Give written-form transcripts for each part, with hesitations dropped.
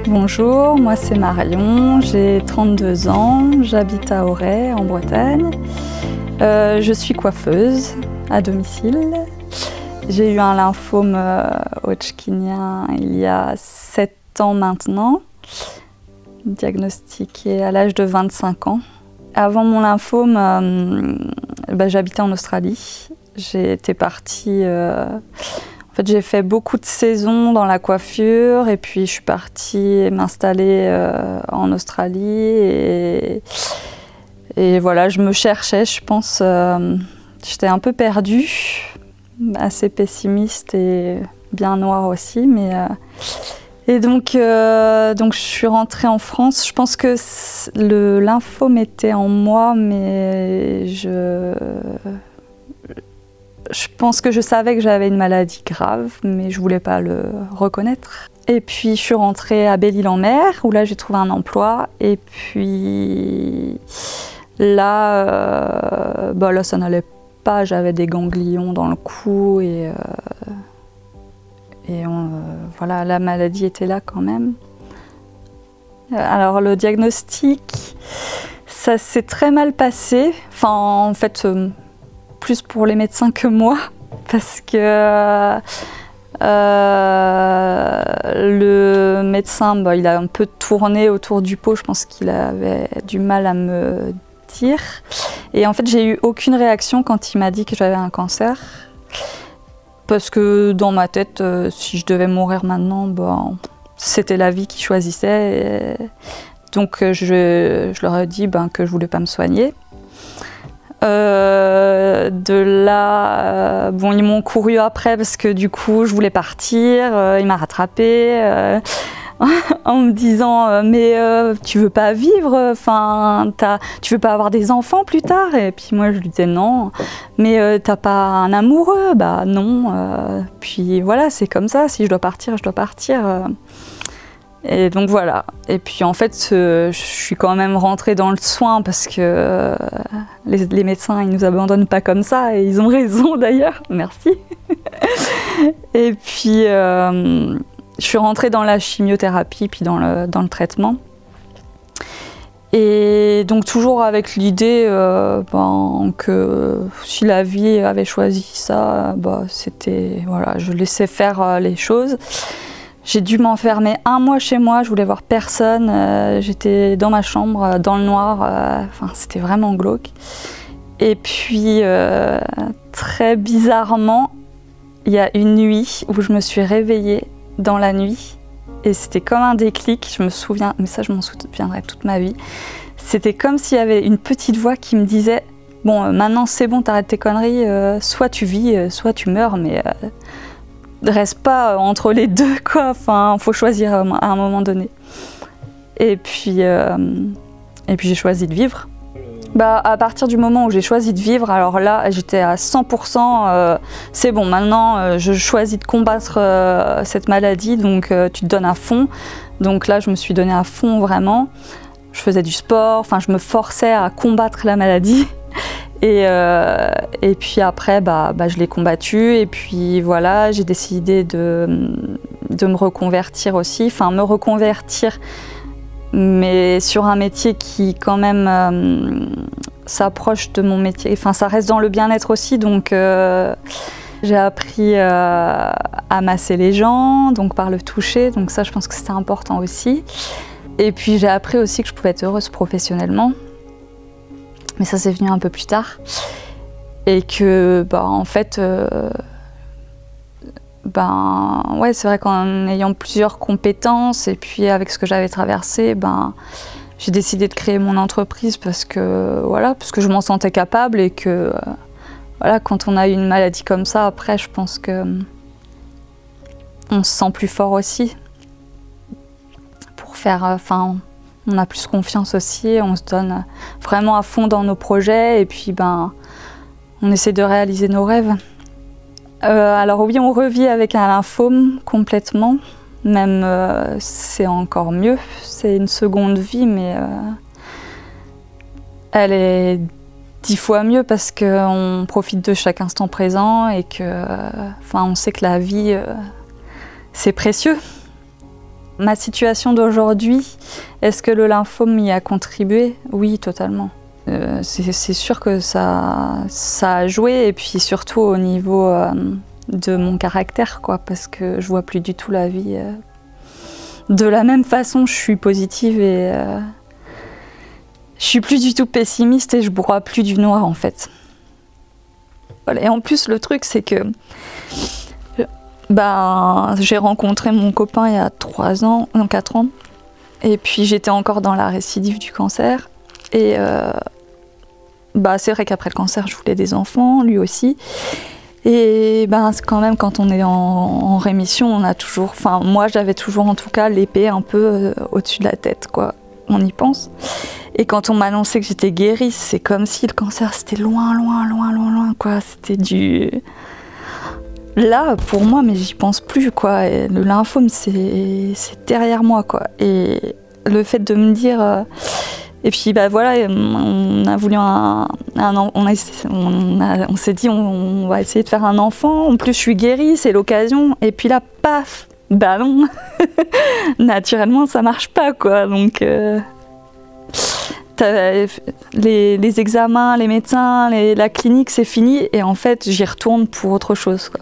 Bonjour, moi c'est Marion, j'ai 32 ans, j'habite à Auray en Bretagne. Je suis coiffeuse à domicile. J'ai eu un lymphome hodgkinien il y a 7 ans maintenant, diagnostiqué à l'âge de 25 ans. Avant mon lymphome, j'habitais en Australie. J'étais partie... En fait, j'ai fait beaucoup de saisons dans la coiffure et puis je suis partie m'installer en Australie et voilà, je me cherchais, je pense, j'étais un peu perdue, assez pessimiste et bien noire aussi, et donc je suis rentrée en France. Je pense que le lymphome était en moi, mais je pense que je savais que j'avais une maladie grave, mais je ne voulais pas le reconnaître. Et puis je suis rentrée à Belle-Île-en-Mer, où là j'ai trouvé un emploi. Et puis là, là ça n'allait pas, j'avais des ganglions dans le cou voilà, la maladie était là quand même. Alors le diagnostic, ça s'est très mal passé. Enfin, en fait, plus pour les médecins que moi, parce que le médecin, il a un peu tourné autour du pot, je pense qu'il avait du mal à me dire. Et en fait, j'ai eu aucune réaction quand il m'a dit que j'avais un cancer, parce que dans ma tête, si je devais mourir maintenant, c'était la vie qui choisissait. Donc je leur ai dit que je voulais pas me soigner. De là, ils m'ont couru après parce que du coup, je voulais partir. Il m'a rattrapée en me disant mais tu veux pas vivre, tu veux pas avoir des enfants plus tard? Et puis moi, je lui disais non. Mais t'as pas un amoureux? Bah non. Puis voilà, c'est comme ça. Si je dois partir, je dois partir. Et donc voilà. Et puis en fait, je suis quand même rentrée dans le soin parce que les médecins, ils nous abandonnent pas comme ça, et ils ont raison d'ailleurs, merci. Et puis je suis rentrée dans la chimiothérapie, puis dans le traitement. Et donc toujours avec l'idée que si la vie avait choisi ça, c'était, voilà, je laissais faire les choses. J'ai dû m'enfermer 1 mois chez moi, je voulais voir personne, j'étais dans ma chambre, dans le noir, c'était vraiment glauque. Et puis, très bizarrement, il y a une nuit où je me suis réveillée dans la nuit, et c'était comme un déclic, je me souviens, mais ça je m'en souviendrai toute ma vie. C'était comme s'il y avait une petite voix qui me disait « Bon, maintenant c'est bon, t'arrêtes tes conneries, soit tu vis, soit tu meurs, mais... reste pas entre les deux, quoi. Faut choisir à un moment donné. Et puis j'ai choisi de vivre. À partir du moment où j'ai choisi de vivre, alors là, j'étais à 100%, c'est bon, maintenant, je choisis de combattre cette maladie, donc tu te donnes à fond. Donc là, je me suis donnée à fond, vraiment. Je faisais du sport, je me forçais à combattre la maladie. Et puis après, je l'ai combattu, et puis voilà, j'ai décidé de me reconvertir aussi, me reconvertir, mais sur un métier qui quand même s'approche de mon métier, ça reste dans le bien-être aussi, donc j'ai appris à masser les gens, donc par le toucher, donc ça je pense que c'était important aussi. Et puis j'ai appris aussi que je pouvais être heureuse professionnellement. Mais ça, c'est venu un peu plus tard. Et que, en fait, ouais, c'est vrai qu'en ayant plusieurs compétences et puis avec ce que j'avais traversé, j'ai décidé de créer mon entreprise parce que je m'en sentais capable, et que, voilà, quand on a une maladie comme ça, après, je pense que on se sent plus fort aussi pour faire, on a plus confiance aussi, on se donne vraiment à fond dans nos projets, et puis on essaie de réaliser nos rêves. Alors oui, on revit avec un lymphome complètement, même c'est encore mieux, c'est une seconde vie, mais elle est 10 fois mieux parce qu'on profite de chaque instant présent, et que, on sait que la vie, c'est précieux. Ma situation d'aujourd'hui, est-ce que le lymphome y a contribué? Oui, totalement. C'est sûr que ça a joué, et puis surtout au niveau de mon caractère, quoi, parce que je vois plus du tout la vie de la même façon. Je suis positive et je suis plus du tout pessimiste et je broie plus du noir en fait. Voilà. Et en plus le truc c'est que j'ai rencontré mon copain il y a 4 ans, et puis j'étais encore dans la récidive du cancer. Et c'est vrai qu'après le cancer je voulais des enfants, lui aussi. Et quand même, quand on est en rémission, on a toujours, enfin moi j'avais toujours en tout cas l'épée un peu au-dessus de la tête, quoi. On y pense. Et quand on m'a annoncé que j'étais guérie, c'est comme si le cancer c'était loin, loin, loin, loin, loin, quoi. C'était du... Là, pour moi, mais j'y pense plus, quoi. Et le lymphome, c'est derrière moi, quoi. Et le fait de me dire... Et puis voilà, on a voulu on s'est dit on va essayer de faire un enfant. En plus, je suis guérie, c'est l'occasion. Et puis là, paf, non, naturellement, ça marche pas, quoi. Donc, les examens, les médecins, la clinique, c'est fini. Et en fait, j'y retourne pour autre chose, quoi.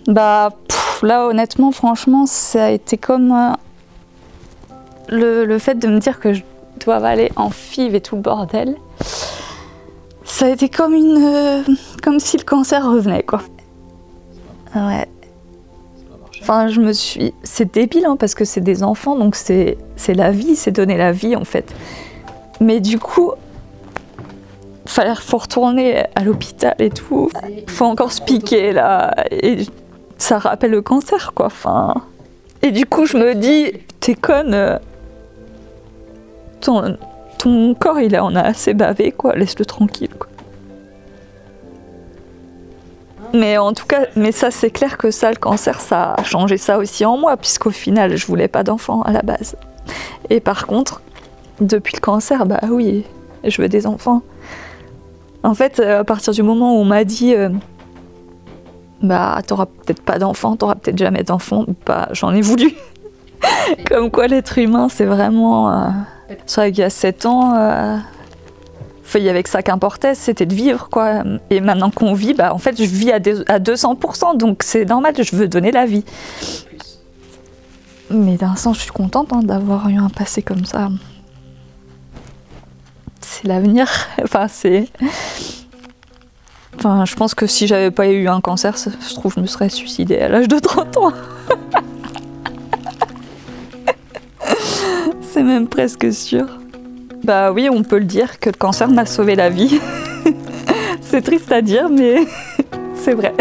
Là, honnêtement, franchement, ça a été comme... Le fait de me dire que je dois aller en FIV et tout le bordel, ça a été comme comme si le cancer revenait, quoi. Ouais. Enfin, c'est débile, hein, parce que c'est des enfants, donc c'est la vie, c'est donner la vie, en fait. Mais du coup, faut retourner à l'hôpital et tout. Faut encore se piquer, là. Et ça rappelle le cancer, quoi. Enfin... Et du coup, je me dis, t'es conne... Ton corps, il en a assez bavé, quoi. Laisse-le tranquille, quoi. Mais en tout cas, ça c'est clair que ça, le cancer, ça a changé ça aussi en moi, puisqu'au final, je voulais pas d'enfants à la base. Et par contre, depuis le cancer, oui, je veux des enfants. En fait, à partir du moment où on m'a dit, t'auras peut-être pas d'enfants, t'auras peut-être jamais d'enfants, j'en ai voulu. Comme quoi, l'être humain, c'est vraiment... C'est vrai qu'il y a 7 ans, il y avait que ça qu'importait, c'était de vivre, quoi. Et maintenant qu'on vit, en fait, je vis à 200%, donc c'est normal, je veux donner la vie. Mais d'un sens, je suis contente d'avoir eu un passé comme ça. C'est l'avenir. Je pense que si j'avais pas eu un cancer, je trouve que je me serais suicidée à l'âge de 30 ans. C'est même presque sûr. Oui, on peut le dire que le cancer m'a sauvé la vie. C'est triste à dire, mais c'est vrai.